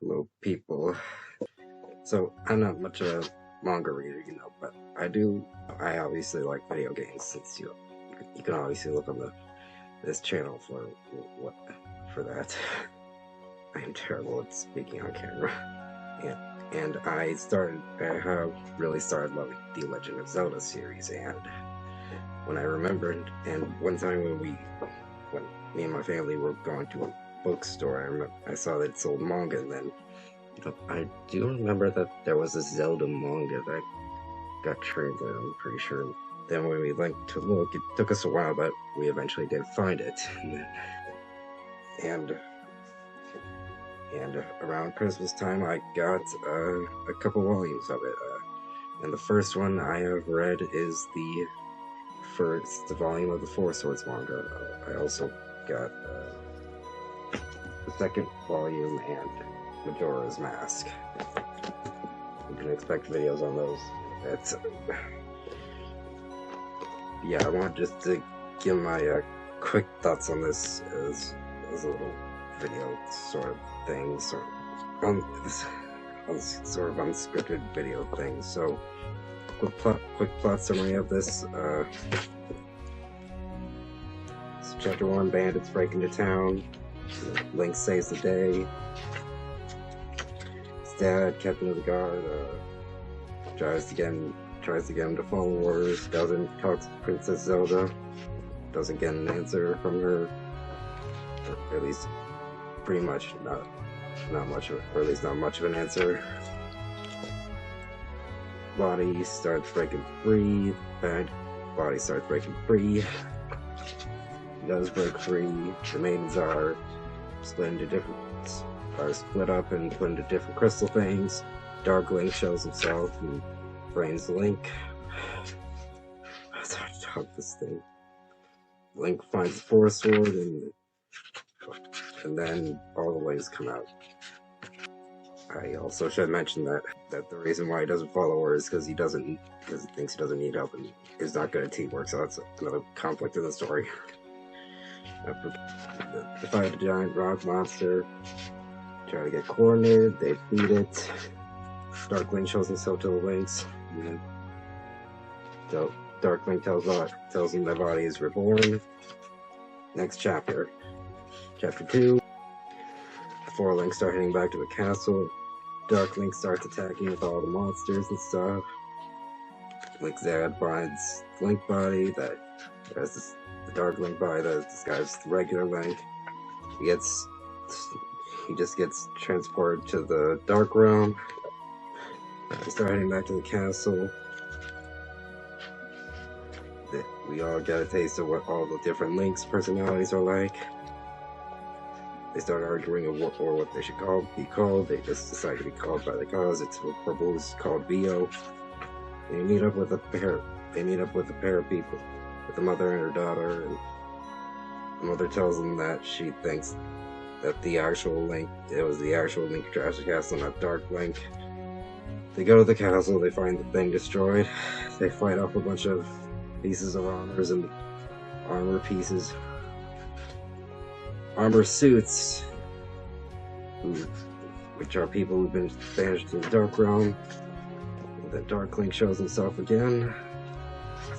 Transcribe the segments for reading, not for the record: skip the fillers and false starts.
Hello, people. So, I'm not much of a manga reader, but I obviously like video games, since you can obviously look on this channel for that. I am terrible at speaking on camera. And I really started loving the Legend of Zelda series, and when I remembered, and one time when me and my family were going to a bookstore, I saw that it sold manga, and then I do remember that there was a Zelda manga that got translated, I'm pretty sure. Then when we went to look, it took us a while, but we eventually did find it. And around Christmas time, I got a couple volumes of it. And the first one I have read is the first volume of the Four Swords manga. I also got the second volume and Majora's Mask. You can expect videos on those. Yeah, I want just to give my quick thoughts on this as a little video sort of thing, sort of unscripted video thing. So, quick plot summary of this. So Chapter 1, bandits break into town. Link saves the day. His dad, captain of the guard, tries to get him to follow orders. Doesn't. Talks to Princess Zelda. Doesn't get an answer from her. Or at least, pretty much not much of, or at least not much of an answer. Body starts breaking free. Bad body starts breaking free. He does break free. The maidens are split up and put into different crystal things. Dark Link shows himself and brains Link. It's hard to talk this thing. Link finds the Four Sword, and then all the ways come out. I also should mention that the reason why he doesn't follow orders is because he thinks he doesn't need help and is not good at teamwork. So that's another conflict in the story. They fight a giant rock monster. Try to get coordinated. They beat it. Dark Link shows himself to the Links. And then Dark Link tells him their body is reborn. Next chapter. Chapter 2. Before Link start heading back to the castle, Dark Link starts attacking with all the monsters and stuff. Link's dad finds the Link body that has the Dark Link body that disguises the regular Link. He just gets transported to the Dark Realm. They start heading back to the castle. We all get a taste of what all the different Link's personalities are like. They start arguing what they should be called. They just decide to be called by the cause. It's purple who's called Vio. They meet up with a pair of people, with the mother and her daughter, and the mother tells them that she thinks that it was the actual Link who trashed the castle, not Dark Link. They go to the castle, they find the thing destroyed. They fight off a bunch of pieces of armor suits, which are people who've been banished to the Dark Realm. And then Dark Link shows himself again,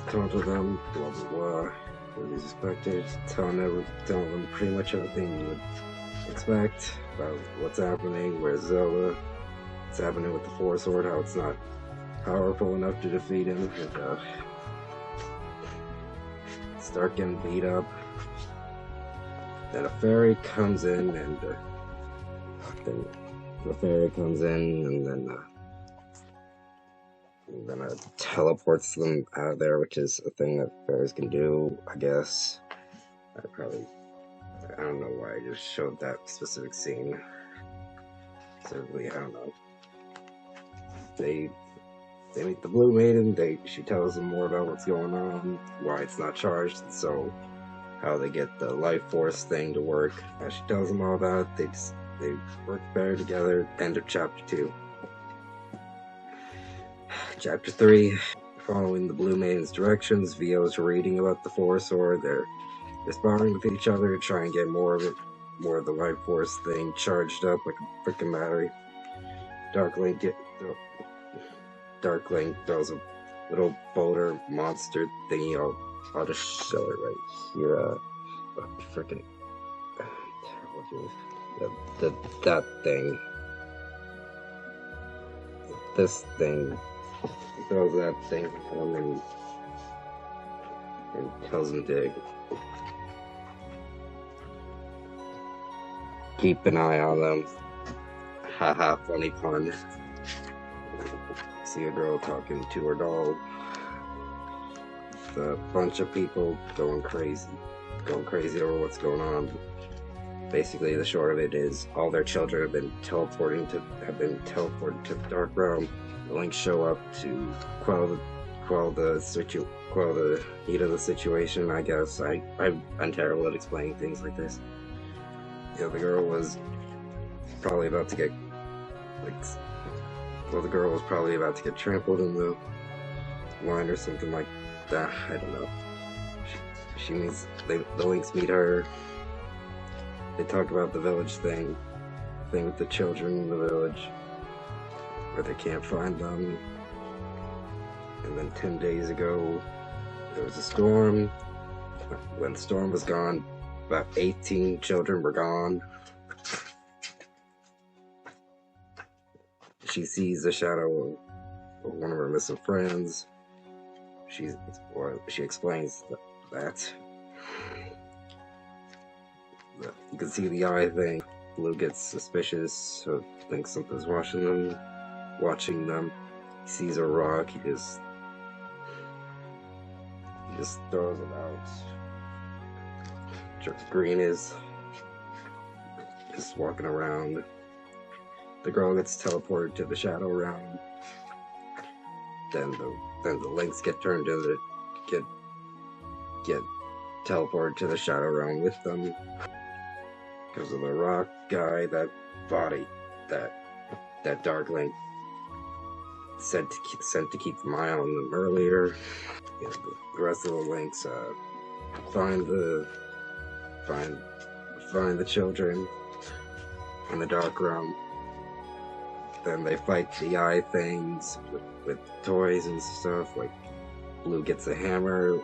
taunting them, blah blah blah, what is expected, telling them pretty much everything you would expect about what's happening, where's Zelda, what's happening with the Four Sword, how it's not powerful enough to defeat him, and start getting beat up. Then a fairy comes in, and then teleports them out of there, which is a thing that fairies can do, I guess. I don't know why I just showed that specific scene. Specifically, I don't know. They meet the Blue Maiden. She tells them more about what's going on, why it's not charged, so how they get the life force thing to work. She tells them all about it. They work better together. End of chapter 2. Chapter 3. Following the Blue Maiden's directions, Vio's reading about the Four Sword. They're sparring with each other to try and get more of it. more of the life force thing charged up like a freaking battery. Dark Link throws a little boulder monster thingy. I'll just show it right here. Freaking that thing. This thing. He throws that thing at him and tells him to keep an eye on them. Haha, funny pun. See a girl talking to her doll. A bunch of people going crazy over what's going on. Basically, the short of it is all their children have been teleported to the dark realm. The Links show up to quell the heat of the situation. I guess I'm terrible at explaining things like this. The girl was probably about to get the girl was probably about to get trampled in the line or something like that. I don't know. The Links meet her. They talk about the village thing with the children in the village, where they can't find them. And then 10 days ago, there was a storm. When the storm was gone, about 18 children were gone. She sees the shadow of one of her missing friends. She explains that. You can see the eye thing. Blue gets suspicious, so thinks something's watching them. He sees a rock, he just throws it out. Green is just walking around. The girl gets teleported to the shadow realm. Then the Links get turned into get teleported to the shadow realm with them. Because of the rock guy, that body, that Dark Link sent to keep an eye on them earlier. The rest of the Links find the children in the dark realm. Then they fight the eye things with toys and stuff. Like Blue gets a hammer,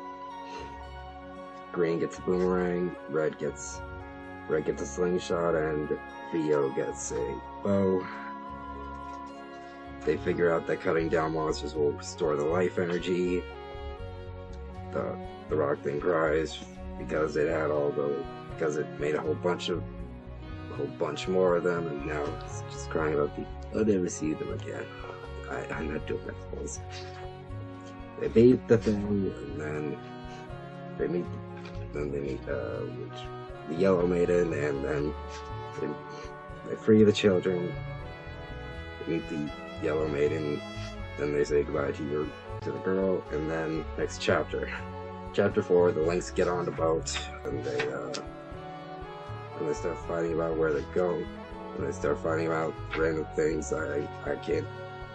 Green gets a boomerang, Red gets a slingshot, and Theo gets a bow. They figure out that cutting down monsters will restore the life energy. The rock thing cries because it made a whole bunch more of them, and now it's just crying about I'll never see them again. I'm not doing my voice. They beat the thing, and then they meet the Yellow Maiden, and then they free the children. They meet the Yellow Maiden, then they say goodbye to the girl, and then next chapter. Chapter 4, the Links get on the boat, and they start fighting about where they're going. And they start fighting about random things. I can't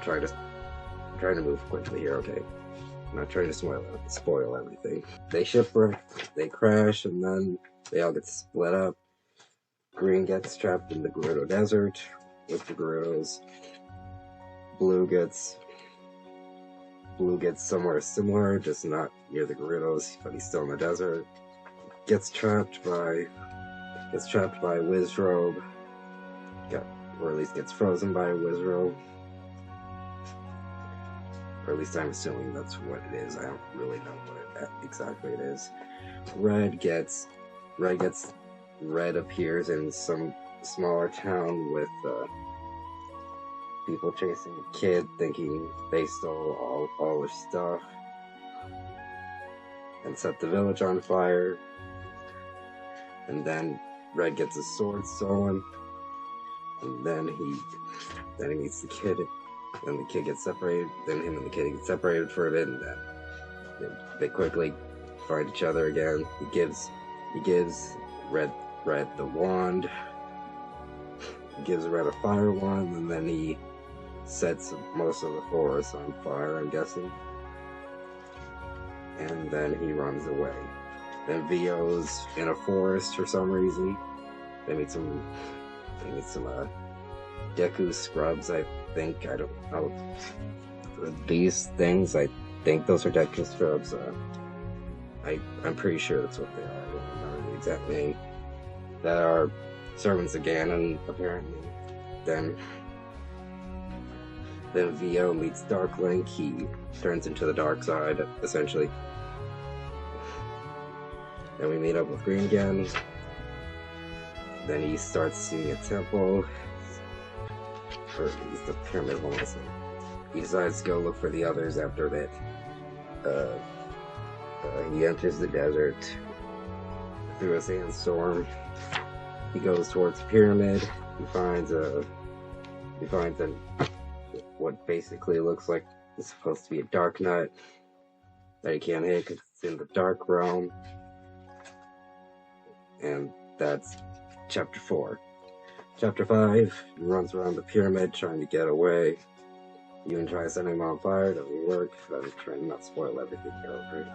trying to move quickly here, okay? I'm not trying to spoil everything. They shipwreck, they crash, and then they all get split up. Green gets trapped in the Gerudo Desert with the Gerudos. Blue gets somewhere similar, just not near the Gerudos, but he's still in the desert. Gets trapped by Wizrobe. Or at least gets frozen by a Wizrobe. Or at least I'm assuming that's what it is. I don't really know what exactly it is. Red appears in some smaller town with people chasing a kid, thinking they stole all their stuff, and set the village on fire. And then Red gets his sword stolen, and then he meets the kid, and the kid gets separated. Then him and the kid get separated for a bit, and then they quickly find each other again. He gives Red the wand. He gives Red a fire wand, and then he sets most of the forest on fire, I'm guessing. And then he runs away. Then Vio's in a forest for some reason. They meet some Deku scrubs, I think. I don't know. These things, I think those are Deku scrubs. I'm pretty sure that's what they are. I don't remember the exact name. That are servants of Ganon, apparently. Then Vio meets Dark Link. He turns into the dark side, essentially. Then we meet up with Green again. Then he starts seeing a temple. Or he's the pyramid one. He decides to go look for the others after that. He enters the desert through a sandstorm. He goes towards the pyramid. He finds what basically looks like it's supposed to be a dark nut that he can't hit because it's in the dark realm. And that's chapter 4. Chapter 5, he runs around the pyramid trying to get away. You even try setting him on fire, doesn't work. I'm trying to not spoil everything here.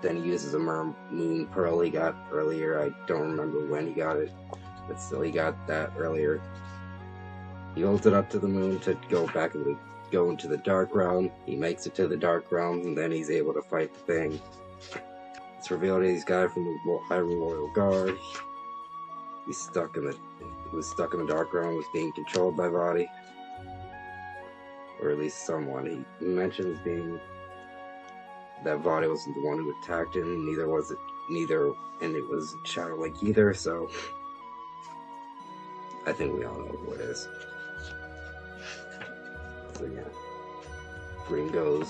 Then he uses a moon pearl he got earlier. I don't remember when he got it, but still he got that earlier. He holds it up to the moon to go into the dark realm. He makes it to the dark realm, and then he's able to fight the thing. It's revealed he's a guy from the Hyrule Royal Guard. He was stuck in the dark realm, was being controlled by Body. Or at least someone. He mentions that Vadi wasn't the one who attacked him, and it was Shadow Link either, so I think we all know who it is. So yeah. Gringo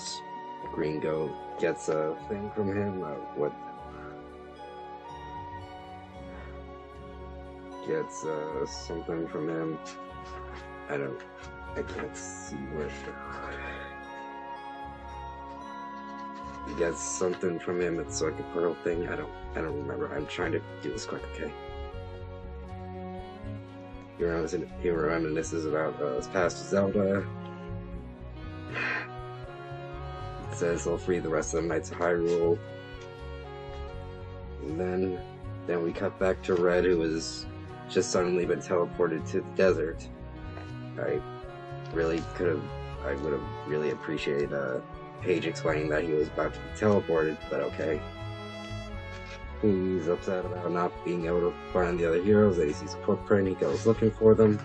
gets a thing from him, gets something from him. I can't see where. He gets something from him. It's like a pearl thing. I don't remember. I'm trying to do this quick. Okay. He reminisces about his past Zelda. It says he'll free the rest of the Knights of Hyrule. And then we cut back to Red, who has just suddenly been teleported to the desert. I would have really appreciated Paige explaining that he was about to be teleported, but okay. He's upset about not being able to find the other heroes, and he sees a footprint. He goes looking for them.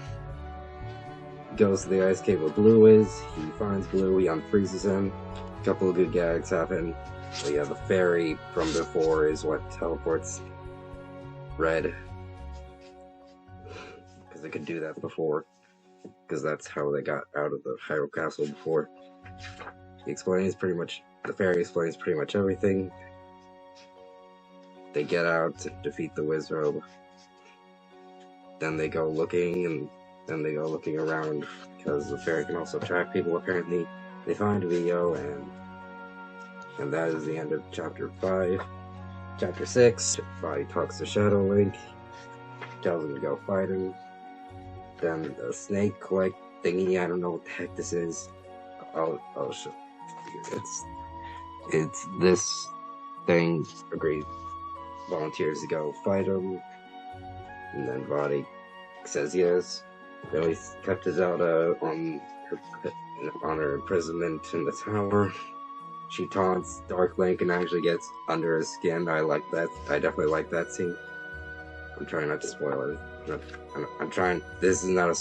He goes to the ice cave where Blue is. He finds Blue. He unfreezes him. A couple of good gags happen. But yeah, the fairy from before is what teleports Red. Because they could do that before. Because that's how they got out of the Hyrule Castle before. The fairy explains pretty much everything. They get out to defeat the Wizrobe. Then they go looking around, because the fairy can also track people, apparently. They find Vio, and that is the end of chapter 5. Chapter 6, Body talks to Shadow Link, tells him to go fight him. Then the snake-like thingy, I don't know what the heck this is. I'll show you. It's this thing. Agreed. Volunteers to go fight him. And then Body says yes. Then we cut to Zelda on her imprisonment in the tower. She taunts Dark Link and actually gets under his skin. I like that. I definitely like that scene. I'm trying not to spoil it. I'm trying. This is not a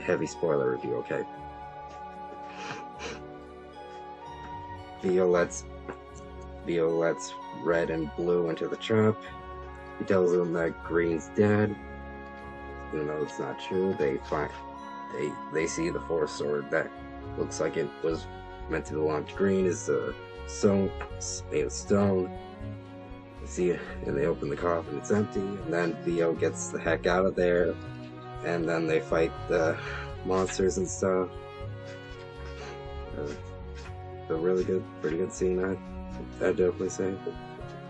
heavy spoiler review, okay? Vio lets Red and Blue into the trap. He tells them that Green's dead. Even though it's not true, they see the Force Sword that looks like it was meant to belong to Green is made of stone. They see it, and they open the coffin, it's empty, and then Vio gets the heck out of there, and then they fight the monsters and stuff. A really good, pretty good scene, I'd definitely say.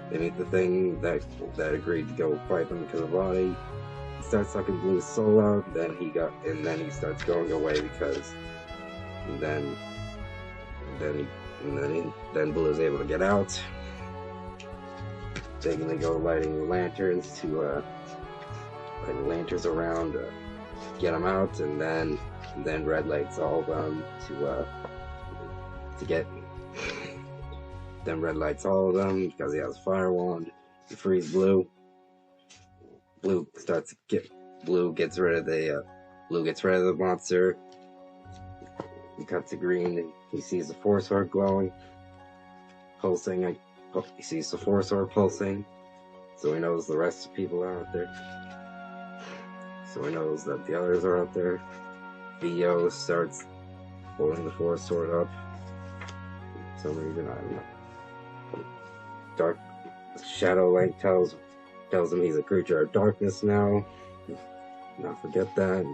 They meet the thing that agreed to go fight them because of Body. He starts sucking Blue's soul out, then he starts going away because then Blue is able to get out. They're gonna go lighting lanterns to lanterns around, get them out, and then red lights all of them to get. Then red lights all of them because he has a fire wand. He frees blue. Blue gets rid of the monster. He cuts to green and he sees the force orb glowing, pulsing. He sees the force orb pulsing, so he knows the rest of the people are out there. So he knows that the others are out there. Theo starts pulling the force sword up. For some reason, I don't know. Shadow Link tells him he's a creature of darkness now. Not forget that.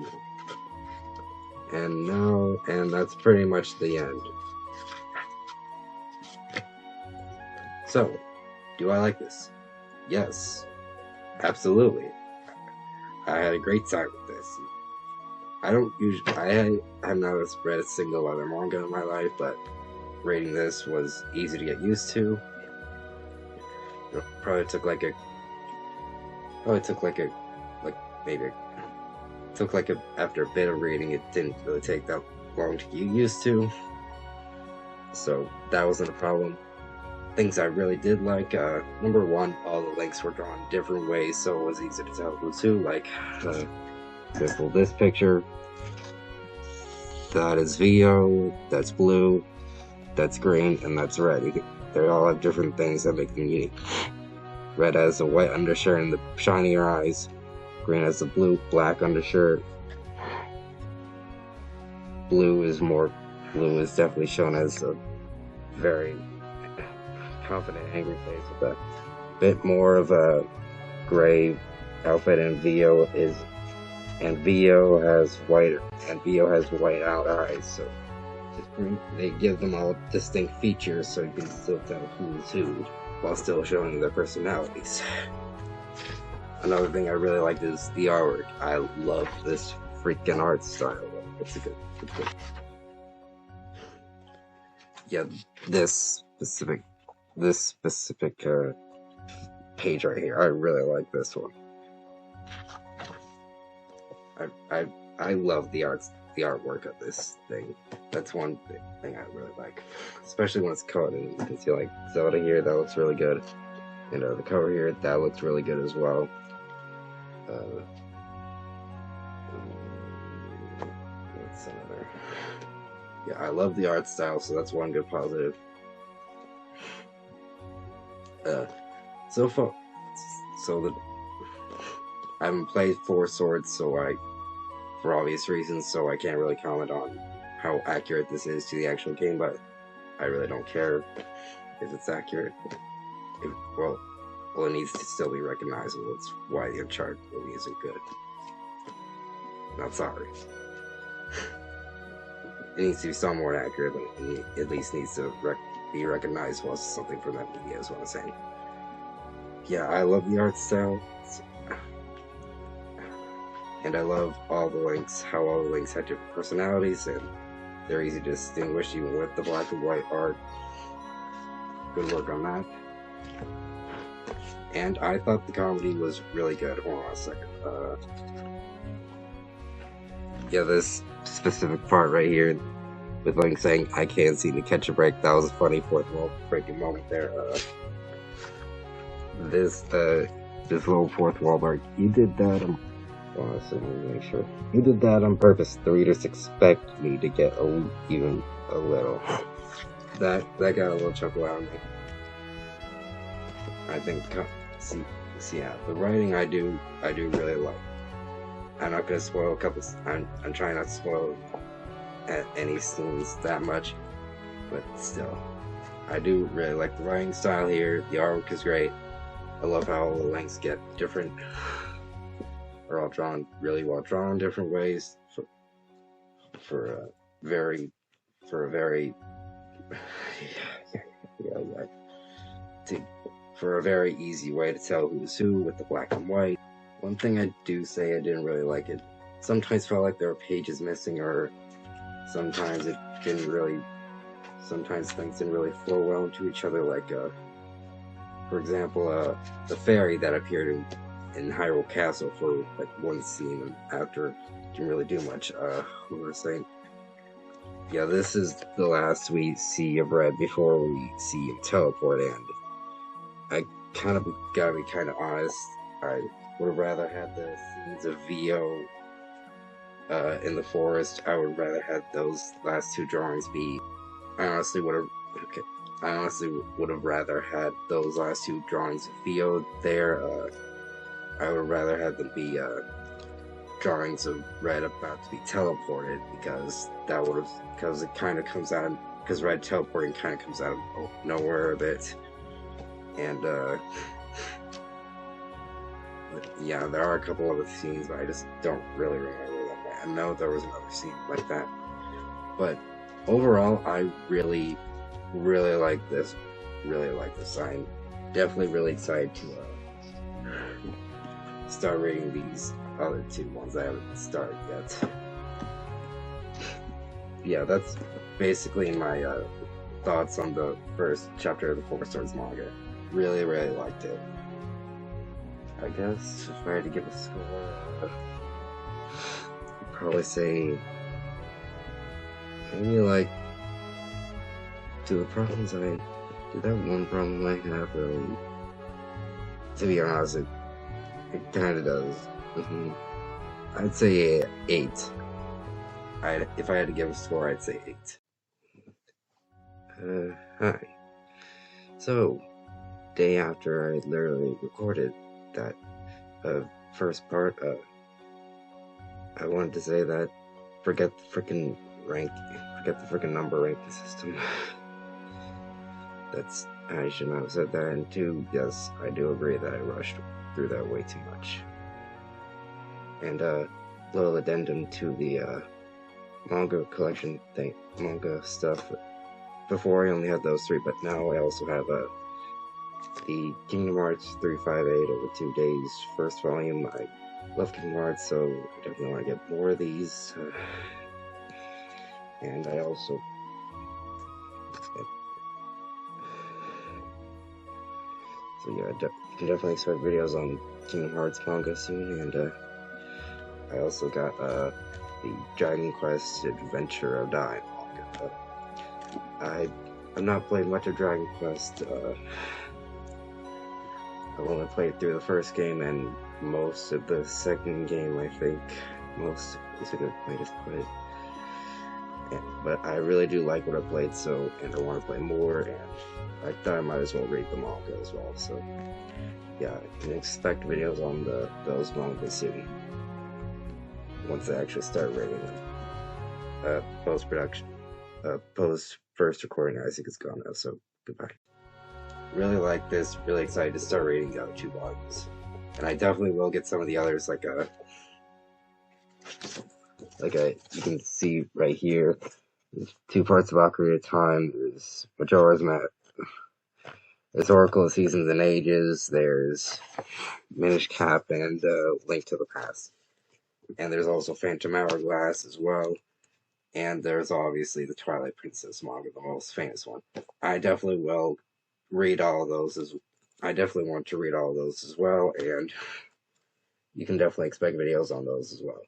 And that's pretty much the end. So, do I like this? Yes, absolutely. I had a great time with this. I have not read a single other manga in my life, but reading this was easy to get used to. It probably took after a bit of reading, it didn't really take that long to get used to. So that wasn't a problem. Things I really did like, number one, all the links were drawn different ways, so it was easy to tell who's who. Like, example, this picture, that is Vio, that's blue, that's green, and that's red. They all have different things that make them unique. Red has a white undershirt and the shinier eyes. Green has the black undershirt. Blue is definitely shown as a very confident, angry face with a bit more of a gray outfit, and Vio has white out eyes, so they give them all distinct features so you can still tell who's who while still showing their personalities. Another thing I really liked is the artwork. I love this freaking art style. It's a good. Yeah, this specific page right here, I really like this one. I love the artwork of this thing. That's one thing I really like, especially when it's colored. And you can see like Zelda here, that looks really good, and the cover here, that looks really good as well. What's another? Yeah, I love the art style, so that's one good positive. I haven't played Four Swords, for obvious reasons, so I can't really comment on how accurate this is to the actual game, but I really don't care if it's accurate. Well, it needs to still be recognizable. It's why the Uncharted movie isn't good. Not sorry. It needs to be somewhat more accurate, but it at least needs to be recognizable as something from that movie, is what I'm saying. Yeah, I love the art style. And I love all the links, how all the links have different personalities, and they're easy to distinguish even with the black and white art. Good work on that. And I thought the comedy was really good. Hold on a second. Yeah, this specific part right here with Link saying, "I can't seem to catch a break," that was a funny fourth wall breaking moment there. This little fourth wall break, you did that honestly, let me make sure. You did that on purpose. The readers expect me to get even a little. That got a little chuckle out of me. I think, yeah, the writing I do really like. I'm not gonna spoil a couple. I'm trying not to spoil any scenes that much, but still, I do really like the writing style here. The artwork is great. I love how all the links get different. Are all drawn really well drawn different ways for a very easy way to tell who's who with the black and white. One thing I do say I didn't really like it. Sometimes felt like there were pages missing, or sometimes sometimes things didn't really flow well into each other. Like, for example, the fairy that appeared in in Hyrule Castle for like one scene, and after didn't really do much. What was I saying? Yeah, this is the last we see of Red before we see him teleport, and I kind of gotta be kind of honest. I would have rather had the scenes of Vio in the forest. I would rather had those last two drawings be. I honestly would have. Okay, I honestly would have rather had those last two drawings of Vio there. I would rather have them be drawings of Red about to be teleported, because that would have, because it kind of comes out of, because Red teleporting kind of comes out of nowhere a bit, and yeah, there are a couple other scenes, but I just don't really remember them. I know there was another scene like that, but overall, I really like this. Really like this. I'm definitely really excited to start reading these other two ones I haven't started yet. Yeah, that's basically my thoughts on the first chapter of the Four Swords manga. Really liked it. I guess if I had to give a score, I'd probably say maybe like to the problems I did. That one problem I have, really, to be honest, it kind of does. I'd say 8. If I had to give a score, I'd say 8. Hi. So, day after I literally recorded that first part, I wanted to say that forget the freaking number ranking system. I should not have said that. And 2, yes, I do agree that I rushed through that way too much. And little addendum to the manga collection thing, manga stuff. Before I only had those 3, but now I also have the Kingdom Hearts 358 over 2 days first volume. I love Kingdom Hearts, so I definitely want to get more of these. And I also so yeah, you can definitely expect videos on Kingdom Hearts manga soon. And I also got the Dragon Quest Adventure of Dying manga. I've not played much of Dragon Quest. I've only played through the first game and most of the second game, I think. Most is a good way to put it. But I really do like what I played, and I want to play more, and I thought I might as well read the manga as well. So yeah, you can expect videos on those manga soon, once I actually start reading them. Post first recording, I think it's gone now, so goodbye. Really like this, really excited to start reading the other 2 volumes. And I definitely will get some of the others, like you can see right here, there's 2 parts of Ocarina of Time, there's Majora's Mask, there's Oracle of Seasons and Ages, there's Minish Cap, and Link to the Past. And there's also Phantom Hourglass as well. And there's obviously the Twilight Princess manga, the most famous one. I definitely will read all of those I definitely want to read all of those as well, and you can definitely expect videos on those as well.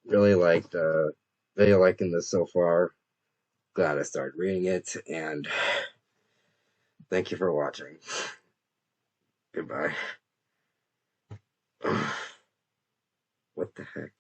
Really liking this so far. Glad I started reading it, and thank you for watching. Goodbye. What the heck?